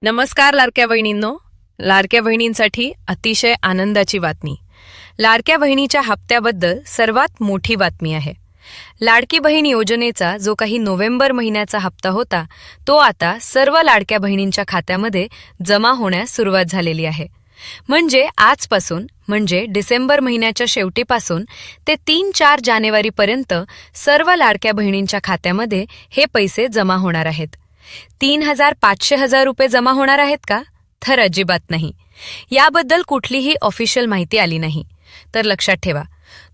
नमस्कार लाडक्या बहिणींनो. लाडक्या बहिणींसाठी अतिशय आनंदाची बातमी. लाडक्या बहिणीच्या हप्त्याबद्दल सर्वात मोठी बातमी आहे. लाडकी बहीण योजनेचा जो काही नोव्हेंबर महिन्याचा हप्ता होता तो आता सर्व लाडक्या बहिणींच्या खात्यामध्ये जमा होण्यास सुरुवात झालेली आहे. म्हणजे आजपासून म्हणजे डिसेंबर महिन्याच्या शेवटीपासून ते 3-4 जानेवारीपर्यंत सर्व लाडक्या बहिणींच्या खात्यामध्ये हे पैसे जमा होणार आहेत. 3,500 रुपये जमा होणार आहेत का? तर अजिबात नाही. याबद्दल कुठलीही ऑफिशियल माहिती आली नाही. तर लक्षात ठेवा,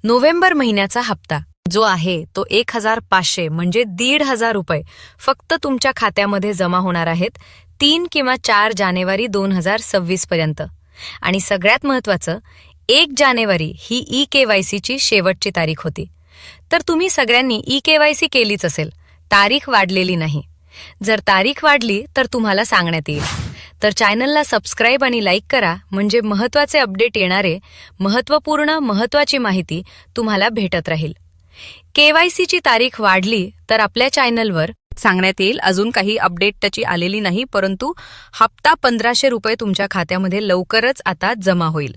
नोव्हेंबर महिन्याचा हप्ता जो आहे तो 1,500 म्हणजे 1,500 रुपये फक्त तुमच्या खात्यामध्ये जमा होणार आहेत 3 किंवा 4 जानेवारी 2026 पर्यंत. आणि सगळ्यात महत्त्वाचं, 1 जानेवारी ही ई-केवायसीची शेवटची तारीख होती. तर तुम्ही सगळ्यांनी ई-केवायसी केलीच असेल, तारीख वाढलेली नाही. जर तारीख वाढली तर तुम्हाला सांगण्यात येईल. तर चॅनलला सबस्क्राईब आणि लाईक करा, म्हणजे महत्त्वाचे अपडेट येणारे महत्त्वाची माहिती तुम्हाला भेटत राहील. केवायसीची तारीख वाढली तर आपल्या चॅनलवर सांगण्यात येईल. अजून काही अपडेट त्याची आलेली नाही, परंतु हप्ता 1,500 रुपये तुमच्या खात्यामध्ये लवकरच आता जमा होईल.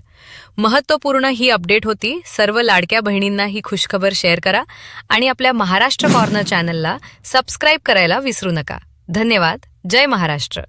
महत्त्वपूर्ण ही अपडेट होती. सर्व लाडक्या बहिणींना ही खुशखबर शेअर करा आणि आपल्या महाराष्ट्र कॉर्नर चॅनलला सबस्क्राईब करायला विसरू नका. धन्यवाद. जय महाराष्ट्र.